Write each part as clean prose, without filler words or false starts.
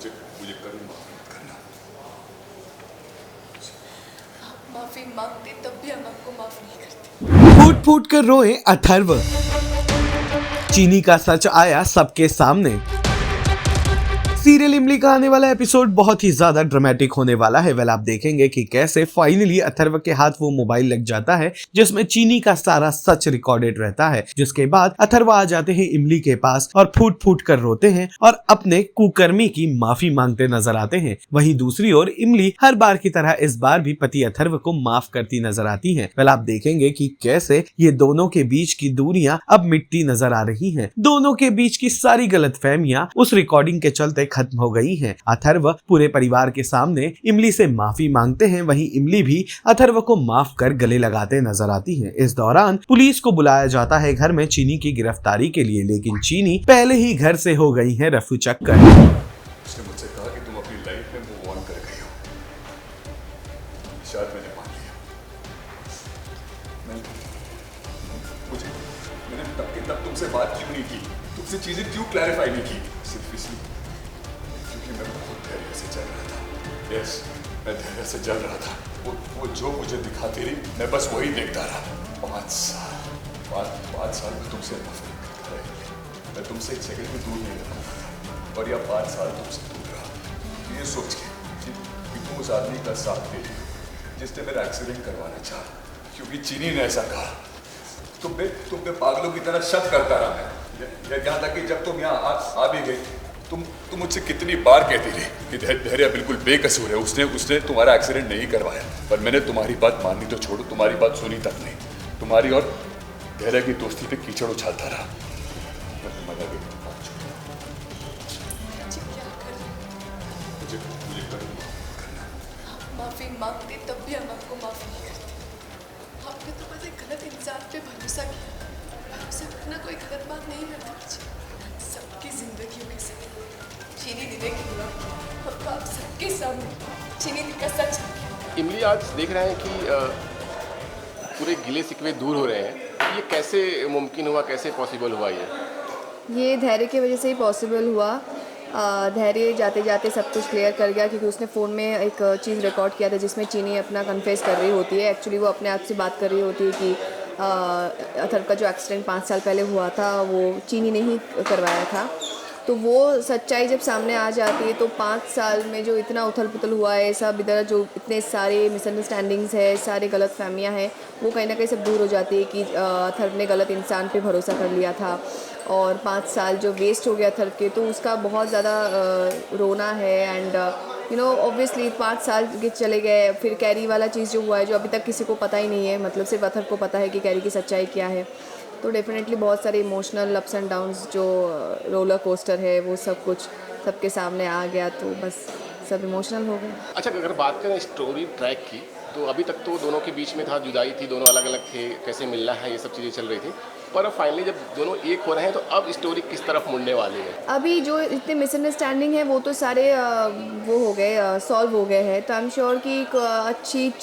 मुझे मुझे कभी माफ मत करना। आप माफी मांगते तब भी हम आपको माफ नहीं करते। फूट फूट कर रोए अथर्व। चीनी का सच आया सबके सामने। सीरियल इमली का आने वाला एपिसोड बहुत ही ज्यादा ड्रामेटिक होने वाला है। वेल आप देखेंगे कि कैसे फाइनली अथर्व के हाथ वो मोबाइल लग जाता है जिसमें चीनी का सारा सच रिकॉर्डेड रहता है, जिसके बाद अथर्व आ जाते हैं इमली के पास और फूट फूट कर रोते हैं और अपने कुकर्मी की माफी मांगते नजर आते हैं। वहीं दूसरी ओर इमली हर बार की तरह इस बार भी पति अथर्व को माफ करती नजर आती है। वेल आप देखेंगे कि कैसे ये दोनों के बीच की दूरियां अब मिटती नजर आ रही हैं। दोनों के बीच की सारी गलतफहमियां उस रिकॉर्डिंग के चलते खत्म हो गई हैं। अथर्व पूरे परिवार के सामने इमली से माफी मांगते हैं, वहीं इमली भी अथर्व को माफ कर गले लगाते नजर आती है। इस दौरान पुलिस को बुलाया जाता है घर में चीनी की गिरफ्तारी के लिए, लेकिन चीनी पहले ही घर से हो गई है रफू चक्कर। उसने मुझसे कहा कि तुम अपनी लाइफ में मूव ऑन कर गई हो। शायद मैंने मान लिया। मैंने तब के तब तुमसे बात क्यों नहीं की, तुमसे चीजें क्यों क्लैरिफाई नहीं की? सिर्फ इसलिए क्योंकि मैं बहुत धैर्य से चल रहा था। यस, मैं धैर्य से चल रहा था। वो जो मुझे दिखाती रही मैं बस वही देखता रहा। 5 साल में तुमसे नफरत करता रहा। मैं तुमसे एक सेकंड भी दूर नहीं रह पाता था और यह 5 साल तुमसे दूर रहा ये सोच के कि तुम उस आदमी का साथ दे जिसने मेरा एक्सीडेंट करवाना चाहा, क्योंकि चीनी ने ऐसा कहा। तुम पे पागलों की तरह शक करता रहा मैं। यहाँ तक कि जब तुम यहाँ आ भी गई, तुम मुझसे कितनी बार कहती रही कि धैर्य बिल्कुल बेकसूर है, उसने तुम्हारा एक्सीडेंट नहीं करवाया। पर मैंने तुम्हारी बात माननी तो छोड़ो, तुम्हारी बात सुनी तक नहीं। तुम्हारी और धैर्य की दोस्ती पे कीचड़ उछालता रहा। मैं मना गई। मुझे कभी माफ करना। आप माफी मांगते तब भी हम आपको माफ नहीं करते। आपने तो बस एक गलत इंसान पे भरोसा किया। भरोसा करना कोई गलत बात नहीं करता मुझे। सबकी जिंदगियों के साथ चीनी दीदी की हुआ अब आप सबके सामने चीनी दी का सच आ गया। इमली आज देख रहे हैं कि पूरे गिले शिकवे दूर हो रहे हैं। ये कैसे मुमकिन हुआ, कैसे पॉसिबल हुआ ये धैर्य की वजह से ही पॉसिबल हुआ। धैर्य जाते जाते सब कुछ क्लियर कर गया क्योंकि उसने फ़ोन में एक चीज़ रिकॉर्ड किया था जिसमें चीनी अपना कन्फेस कर रही होती है। एक्चुअली वो अपने आप से बात कर रही होती है कि अथर्व का जो एक्सीडेंट 5 साल पहले हुआ था वो चीनी ने ही करवाया था। तो वो सच्चाई जब सामने आ जाती है तो 5 साल में जो इतना उथल पुथल हुआ है, सब इधर जो इतने सारे मिसअंडरस्टैंडिंग्स है, सारे गलत फहमियाँ हैं, वो कहीं ना कहीं सब दूर हो जाती है कि अथर्व ने गलत इंसान पे भरोसा कर लिया था और 5 साल जो वेस्ट हो गया अथर्व के, तो उसका बहुत ज़्यादा रोना है। एंड ऑब्वियसली 5 साल के चले गए। फिर कैरी वाला चीज़ जो हुआ है जो अभी तक किसी को पता ही नहीं है, मतलब सिर्फ अथर्व को पता है कि कैरी की सच्चाई क्या है। तो डेफिनेटली बहुत सारे इमोशनल अप्स एंड डाउन्स जो रोलर कोस्टर है वो सब कुछ सबके सामने आ गया, तो बस सब इमोशनल हो गए। अच्छा, अगर बात करें स्टोरी ट्रैक की, तो अभी तक तो दोनों के बीच में था, जुदाई थी, दोनों अलग अलग थे, कैसे मिलना है, ये सब चीज़ें चल रही थी। पर अब फाइनली जब दोनों एक हो रहे हैं तो अब स्टोरी किस तरफ मुड़ने वाली है? अभी जो इतने मिसअंडरस्टैंडिंग है वो तो सारे वो हो गए, सॉल्व हो गए हैं। तो आई एम श्योर कि एक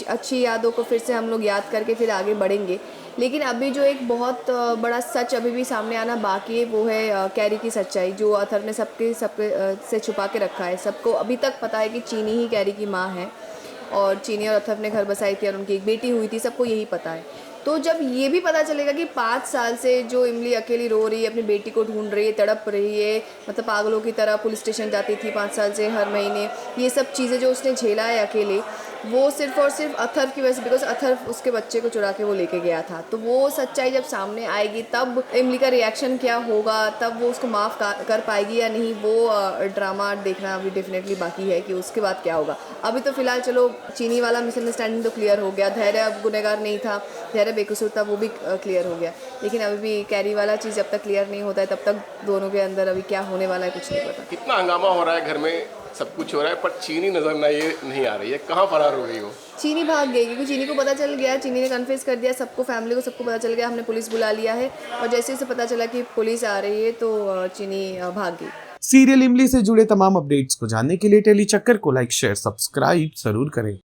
अच्छी यादों को फिर से हम लोग याद करके फिर आगे बढ़ेंगे। लेकिन अभी जो एक बहुत बड़ा सच अभी भी सामने आना बाकी है वो है कैरी की सच्चाई, जो अथर्व ने सबके से छुपा के रखा है। सबको अभी तक पता है कि चीनी ही कैरी की माँ है और चीनी और अथर्व ने घर बसाई थी और उनकी एक बेटी हुई थी, सबको यही पता है। तो जब ये भी पता चलेगा कि 5 साल से जो इमली अकेली रो रही है, अपनी बेटी को ढूंढ रही है, तड़प रही है, मतलब पागलों की तरह पुलिस स्टेशन जाती थी 5 साल से हर महीने, ये सब चीज़ें जो उसने झेला है अकेले, वो सिर्फ और सिर्फ अथर्व की वजह से, बिकॉज अथर्व उसके बच्चे को चुरा के वो लेके गया था। तो वो सच्चाई जब सामने आएगी तब इमली का रिएक्शन क्या होगा, तब वो उसको माफ़ कर पाएगी या नहीं, वो ड्रामा देखना अभी डेफिनेटली बाकी है कि उसके बाद क्या होगा। अभी तो फिलहाल चलो चीनी वाला मिसअंडरस्टैंडिंग तो क्लियर हो गया, धैर्य अब गुनहगार नहीं था, धैर्य बेकसूर था, वो भी क्लियर हो गया। लेकिन अभी भी कैरी वाला चीज़ जब तक क्लियर नहीं होता है तब तक दोनों के अंदर अभी क्या होने वाला है कुछ नहीं पता। कितना हंगामा हो रहा है घर में, सब कुछ हो रहा है, पर चीनी नजर नहीं आ रही है। कहाँ फरार हो गई हो? चीनी भाग गई क्योंकि चीनी को पता चल गया, चीनी ने कन्फेस कर दिया सबको, फैमिली को सबको पता चल गया। हमने पुलिस बुला लिया है और जैसे जैसे पता चला कि पुलिस आ रही है तो चीनी भाग गई। सीरियल इमली से जुड़े तमाम अपडेट्स को जानने के लिए टेली चक्कर को लाइक शेयर सब्सक्राइब जरूर करें।